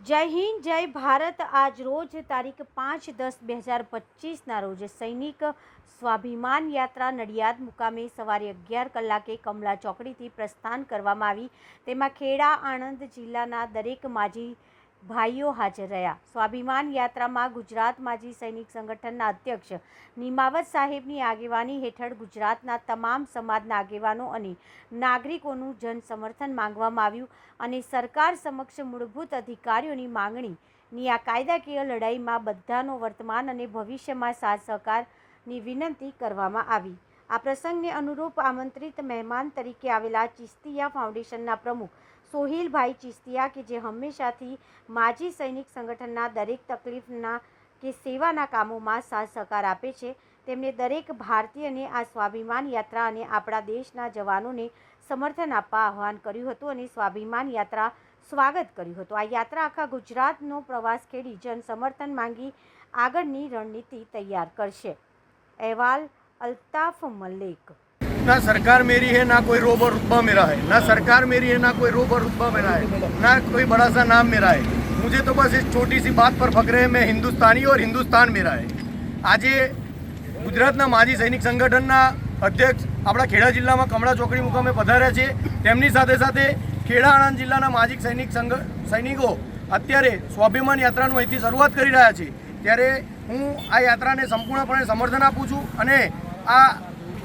જય હિન્દ જય ભારત। આજ રોજ તારીખ 5/10/2025 રોજ સૈનિક સ્વાભિમાન યાત્રા નડિયાદ મુકામે સવારે 11 કલાકે કમલા ચોકડીથી પ્રસ્થાન કરવામાં આવી। તેમાં ખેડા આણંદ જિલ્લાના દરેક માજી ભાઈઓ હાજર રહ્યા। સ્વાભિમાન યાત્રામાં ગુજરાત માજી સૈનિક સંગઠનના અધ્યક્ષ નિમાવત સાહેબની આગેવાની હેઠળ ગુજરાતના તમામ સમાજના આગેવાનો અને નાગરિકોનું જન સમર્થન માંગવામાં આવ્યું અને સરકાર સમક્ષ મૂળભૂત અધિકારીઓની માંગણીની આ કાયદાકીય લડાઈમાં બધાનો વર્તમાન અને ભવિષ્યમાં સાથ સહકારની વિનંતી કરવામાં આવી। આ પ્રસંગને અનુરૂપ આમંત્રિત મહેમાન તરીકે આવેલા ચિસ્તિયા ફાઉન્ડેશનના પ્રમુખ સોહિલભાઈ ચિસ્તિયા કે જે હંમેશાથી માજી સૈનિક સંગઠનના દરેક તકલીફના કે સેવાના કામોમાં સાથ સહકાર આપે છે, તેમણે દરેક ભારતીયને આ સ્વાભિમાન યાત્રા અને આપણા દેશના જવાનોને સમર્થન આપવા આહવાન કર્યું હતું અને સ્વાભિમાન યાત્રા સ્વાગત કર્યું હતું। આ યાત્રા આખા ગુજરાતનો પ્રવાસ ખેડી જન સમર્થન માંગી આગળની રણનીતિ તૈયાર કરશે। અહેવાલ અલ્તાફ મલિક। ना सरकार मेरी है, ना कोई रोब और रुतबा मेरा है, ना सरकार मेरी है, ना कोई रोब और रुतबा मेरा है, ना कोई बड़ा सा नाम मेरा है। मुझे तो बस इस छोटी सी बात पर फक्र है, मैं हिंदुस्तानी और हिंदुस्तान मेरा है। આજે ગુજરાતના માજી સૈનિક સંગઠનના અધ્યક્ષ આપણા ખેડા જિલ્લામાં કમળા ચોકડી મુકામે પધાર્યા છે। તેમની સાથે સાથે ખેડા આણંદ જિલ્લાના માજી સૈનિકો અત્યારે સ્વાભિમાન યાત્રાનું અહીંથી શરૂઆત કરી રહ્યા છે। ત્યારે હું આ યાત્રાને સંપૂર્ણપણે સમર્થન આપું છું અને આ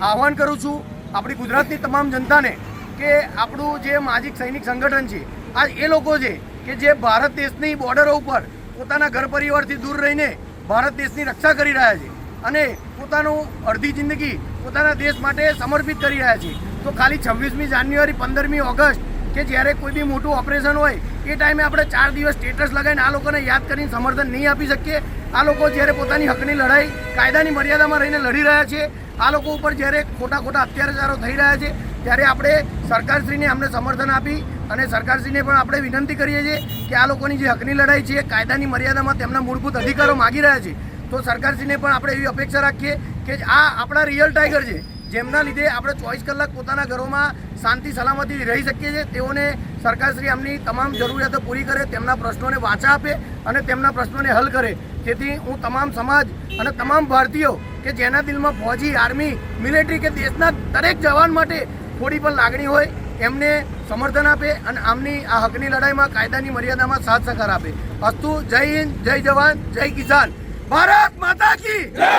આહવાન કરું છું આપણી ગુજરાતની તમામ જનતાને કે આપણું જે માજી સૈનિક સંગઠન છે આ એ લોકો છે કે જે ભારત દેશની બોર્ડરો ઉપર પોતાના ઘર પરિવારથી દૂર રહીને ભારત દેશની રક્ષા કરી રહ્યા છે અને પોતાનું અડધી જિંદગી પોતાના દેશ માટે સમર્પિત કરી રહ્યા છે। તો ખાલી 26મી જાન્યુઆરી 15મી ઓગસ્ટ કે જ્યારે કોઈ બી મોટું ઓપરેશન હોય એ ટાઈમે આપણે 4 દિવસ સ્ટેટસ લગાવીને આ લોકોને યાદ કરીને સમર્થન નહીં આપી શકીએ। આ લોકો જ્યારે પોતાની હકની લડાઈ કાયદાની મર્યાદામાં રહીને લડી રહ્યા છે, આ લોકો ઉપર જ્યારે ખોટા અત્યાચારો થઈ રહ્યા છે ત્યારે આપણે સરકારશ્રીને અમને સમર્થન આપી અને સરકારશ્રીને પણ આપણે વિનંતી કરીએ છીએ કે આ લોકોની જે હકની લડાઈ છે કાયદાની મર્યાદામાં તેમના મૂળભૂત અધિકારો માગી રહ્યા છે, તો સરકારશ્રીને પણ આપણે એવી અપેક્ષા રાખીએ કે આ આપણા રિયલ ટાઈગર છે જેમના લીધે આપણે 24 કલાક પોતાના ઘરોમાં શાંતિ સલામતી રહી શકીએ છીએ। તેઓને સરકારશ્રી આમની તમામ જરૂરિયાતો પૂરી કરે, તેમના પ્રશ્નોને વાચા આપે અને તેમના પ્રશ્નોને હલ કરે। તેથી હું તમામ સમાજ અને તમામ ભારતીયો કે જેના દિલમાં ફૌજી, આર્મી, મિલિટરી કે દેશના દરેક જવાન માટે થોડી પણ લાગણી હોય એમને સમર્થન આપે અને આમની આ હકની લડાઈમાં કાયદાની મર્યાદામાં સાથ સહકાર આપે। અસ્તુ। જય હિન્દ, જય જવાન, જય કિસાન। ભારત માતા કી જય।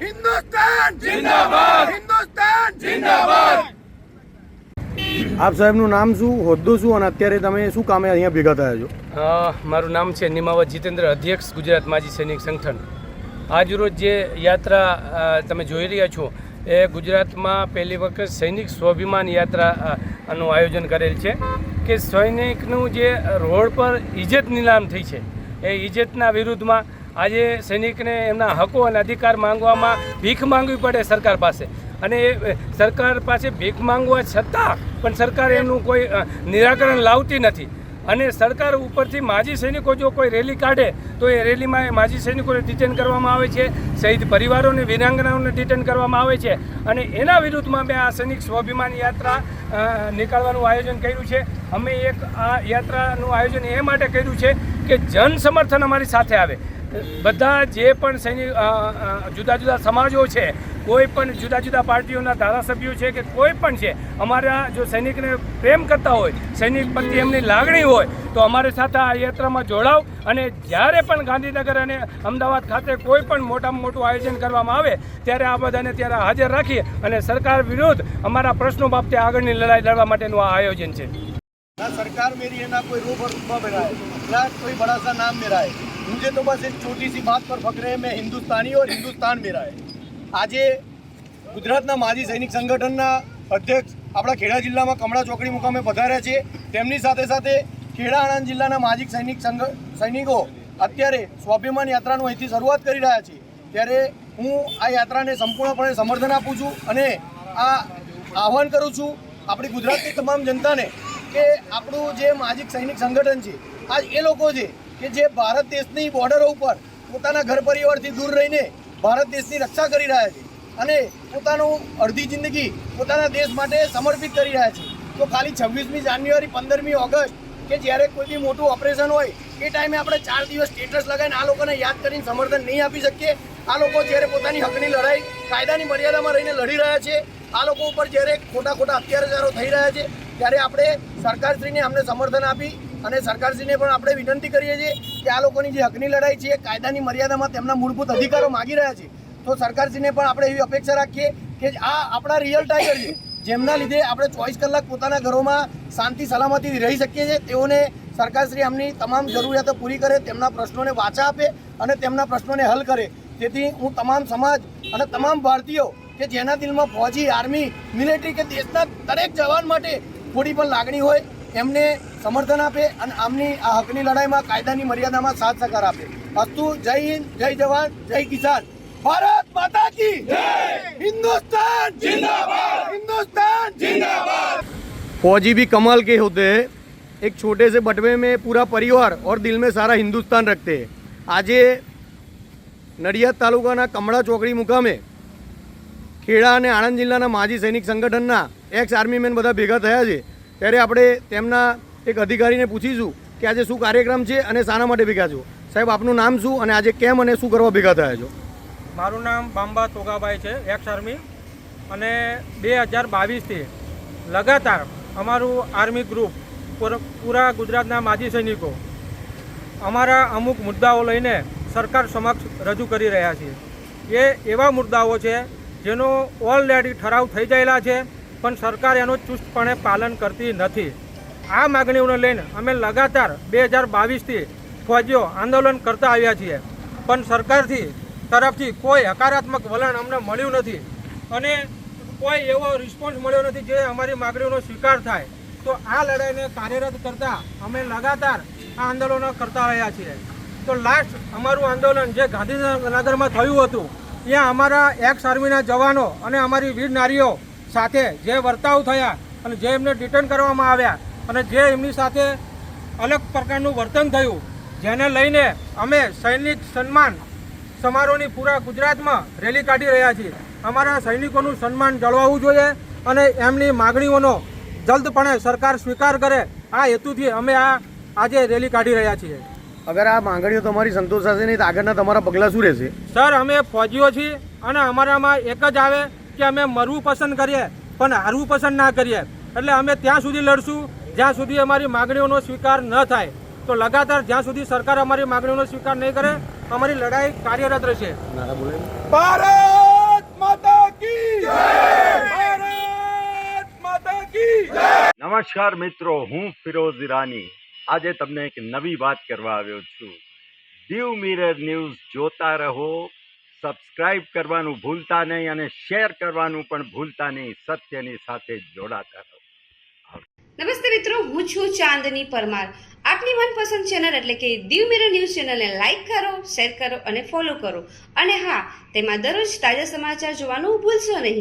હિન્દુસ્તાન જિંદાબાદ, હિન્દુસ્તાન જિંદાબાદ। આપ સાહેબનું નામ શું, હોદ્દો શું અને અત્યારે તમે શું કામે અહીંયા ભેગા થયા છો? મારું નામ છે નિમાવત જીતેન્દ્ર, અધ્યક્ષ ગુજરાત માજી સૈનિક સંગઠન। આજરોજ જે યાત્રા તમે જોઈ રહ્યા છો એ ગુજરાતમાં પહેલી વખત સૈનિક સ્વાભિમાન યાત્રાનું આયોજન કરેલ છે કે સૈનિકનું જે રોડ પર ઇજ્જત નીલામ થઈ છે એ ઇજ્જતના વિરુદ્ધમાં આજે સૈનિકને એમના હકો અને અધિકાર માંગવામાં ભીખ માંગવી પડે સરકાર પાસે અને એ સરકાર પાસે ભીખ માંગવા છતાં પણ સરકાર એમનું કોઈ નિરાકરણ લાવતી નથી અને સરકાર ઉપરથી માજી સૈનિકો જો કોઈ રેલી કાઢે તો એ રેલીમાં માજી સૈનિકોને ડિટેન કરવામાં આવે છે, શહીદ પરિવારોને, વીરાંગનાઓને ડિટેન કરવામાં આવે છે અને એના વિરુદ્ધમાં મેં આ સૈનિક સ્વાભિમાન યાત્રા નીકાળવાનું આયોજન કર્યું છે। અમે એક આ યાત્રાનું આયોજન એ માટે કર્યું છે કે જન સમર્થન અમારી સાથે આવે। બધા જે પણ સૈનિક જુદા જુદા સમાજો છે, કોઈ પણ જુદા જુદા પાર્ટીઓના ધારાસભ્યો છે કે કોઈ પણ છે, અમારા જો સૈનિકને પ્રેમ કરતા હોય, સૈનિક પ્રત્યે એમની લાગણી હોય તો અમારી સાથે આ યાત્રામાં જોડાવ અને જ્યારે પણ ગાંધીનગર અને અમદાવાદ ખાતે કોઈ પણ મોટામાં મોટું આયોજન કરવામાં આવે ત્યારે આ બધાને ત્યારે હાજર રાખી અને સરકાર વિરુદ્ધ અમારા પ્રશ્નો બાબતે આગળની લડાઈ લડવા માટેનું આ આયોજન છે। ना सरकार मेरी है, ना कोई रोब और रुतबा मेरा है, ना कोई बड़ा सा नाम मेरा है। मुझे तो बस इस छोटी सी बात पर फक्र है, मैं हिंदुस्तानी और हिंदुस्तान मेरा है। આજે ગુજરાતના માજી સૈનિક સંગઠનના અધ્યક્ષ આપણા ખેડા જિલ્લામાં કમળા ચોકડી મુકામે પધાર્યા છે। તેમની સાથે સાથે ખેડા આણંદ જિલ્લાના માજી સૈનિકો અત્યારે સ્વાભિમાન યાત્રાનું અહીંથી શરૂઆત કરી રહ્યા છે। ત્યારે હું આ યાત્રાને સંપૂર્ણપણે સમર્થન આપું છું અને આ આહવાન કરું છું આપણી ગુજરાતની તમામ જનતાને કે આપણું જે માજી સૈનિક સંગઠન છે આ એ લોકો છે કે જે ભારત દેશની બોર્ડરો ઉપર પોતાના ઘર પરિવારથી દૂર રહીને ભારત દેશની રક્ષા કરી રહ્યા છે અને પોતાનું અડધી જિંદગી પોતાના દેશ માટે સમર્પિત કરી રહ્યા છે। તો ખાલી 26મી જાન્યુઆરી 15મી ઓગસ્ટ કે જ્યારે કોઈ બી મોટું ઓપરેશન હોય એ ટાઈમે આપણે 4 દિવસ સ્ટેટસ લગાવીને આ લોકોને યાદ કરીને સમર્થન નહીં આપી શકીએ? આ લોકો જ્યારે પોતાની હકની લડાઈ કાયદાની મર્યાદામાં રહીને લડી રહ્યા છે, આ લોકો ઉપર જ્યારે ખોટા અત્યાચારો થઈ રહ્યા છે, ત્યારે આપણે સરકારશ્રીને અમને સમર્થન આપી અને સરકારશ્રીને પણ આપણે વિનંતી કરીએ છીએ કે આ લોકોની જે હકની લડાઈ છે કાયદાની મર્યાદામાં તેમના મૂળભૂત અધિકારો માગી રહ્યા છે, તો સરકારશ્રીને પણ આપણે એવી અપેક્ષા રાખીએ કે આ આપણા રિયલ ટાઈગર છે, જેમના લીધે આપણે 24 કલાક પોતાના ઘરોમાં શાંતિ સલામતીથી રહી શકીએ છીએ. તેઓને સરકારશ્રી આમની તમામ જરૂરિયાતો પૂરી કરે, તેમના પ્રશ્નોને વાચા આપે અને તેમના પ્રશ્નોને હલ કરે. તેથી હું તમામ સમાજ અને તમામ ભારતીયો કે જેના દિલમાં ફૌજી, આર્મી, મિલિટરી કે દેશના દરેક જવાન માટે થોડી પણ લાગણી હોય એમને સમર્થન આપે અને આમની આ હકની લડાઈમાં કાયદાની મર્યાદામાં સાથ સહકાર આપે. અસ્તુ. જય હિન્દ, જય જવાન, જય કિસાન. भारत माता की जय, हिंदुस्तान जिंदाबाद, हिंदुस्तान जिंदाबाद. फौजी भी कमाल के होते हैं. एक छोटे से बटवे में पूरा परिवार और दिल में सारा हिंदुस्तान रखते हैं. આજે નડિયાદ તાલુકાના કમળા ચોકડી મુકામે ખેડા અને આણંદ જિલ્લાના માજી સૈનિક સંગઠનના એક્સ આર્મીમેન બધા ભેગા થયા છે. ત્યારે આપણે તેમના એક અધિકારીને પૂછીશું કે આજે શું કાર્યક્રમ છે અને શાના માટે ભેગા છો. સાહેબ, આપનું નામ શું અને આજે કેમ અને શું કરવા ભેગા થયા છો? મારું નામ બાંબા તોગાભાઈ છે, એક્સ આર્મી, અને 2022થી લગાતાર અમારું આર્મી ગ્રુપ પૂરા ગુજરાતના માજી સૈનિકો અમારા અમુક મુદ્દાઓ લઈને સરકાર સમક્ષ રજૂ કરી રહ્યા છીએ. એ એવા મુદ્દાઓ છે જેનો ઓલરેડી ઠરાવ થઈ ગયેલા છે, પણ સરકાર એનું ચુસ્તપણે પાલન કરતી નથી. આ માગણીઓને લઈને અમે લગાતાર 2022થી ફૌજીઓ આંદોલન કરતા આવ્યા છીએ, પણ સરકારથી તરફથી કોઈ હકારાત્મક વલણ અમને મળ્યું નથી અને કોઈ એવો રિસ્પોન્સ મળ્યો નથી જે અમારી માગણીઓનો સ્વીકાર થાય. તો આ લડાઈને કાર્યરત કરતા અમે લગાતાર આ આંદોલનો કરતા રહ્યા છીએ. તો લાસ્ટ અમારું આંદોલન જે ગાંધીનગરમાં થયું હતું, ત્યાં અમારા એક્સ આર્મીના જવાનો અને અમારી વીર નારીઓ સાથે જે વર્તાવ થયા અને જે એમને ડિટેન કરવામાં આવ્યા અને જે એમની સાથે અલગ પ્રકારનું વર્તન થયું, જેને લઈને અમે સૈનિક સન્માન સમારોહની પૂરા ગુજરાતમાં રેલી કાઢી રહ્યા છીએ. અમારા સૈનિકોનું સન્માન જળવાવું જોઈએ અને એમની માગણીઓનો જલ્દપણે સરકાર સ્વીકાર કરે, આ હેતુથી અમે આજે રેલી કાઢી રહ્યા છીએ. અગર આ માંગણીઓ તમારી સંતોષાશે નહીં તો આગળના તમારા પગલાં શું રહેશે? સર, અમે ફૌજીઓ છીએ અને અમારામાં એક જ આવે કે અમે મરવું પસંદ કરીએ પણ હારવું પસંદ ના કરીએ. એટલે અમે ત્યાં સુધી લડશું જ્યાં સુધી અમારી માગણીઓનો સ્વીકાર ન થાય. તો લગાતાર જ્યાં સુધી સરકાર અમારી માગણીઓનો સ્વીકાર નહીં કરે, અમારી લડાઈ કાર્યરત રહેશે. ભારત માતા કી જય! ભારત માતા કી જય! નમસ્કાર મિત્રો, હું ફિરોઝ ઈરાની આજે તમને એક નવી વાત કરવા આવ્યો છું. દીવ મિરર ન્યૂઝ જોતા રહો, સબસ્ક્રાઇબ કરવાનું ભૂલતા નહીં અને શેર કરવાનું પણ ભૂલતા નહીં. સત્યની સાથે જોડાતા રહો. નમસ્તે મિત્રો, હું છું ચાંદની પરમાર. આપની મનપસંદ ચેનલ એટલે કે દીવ મિરર ન્યૂઝ ચેનલને લાઈક કરો, શેર કરો અને ફોલો કરો. અને હા, તેમાં દરરોજ તાજા સમાચાર જોવાનું ભૂલશો નહીં.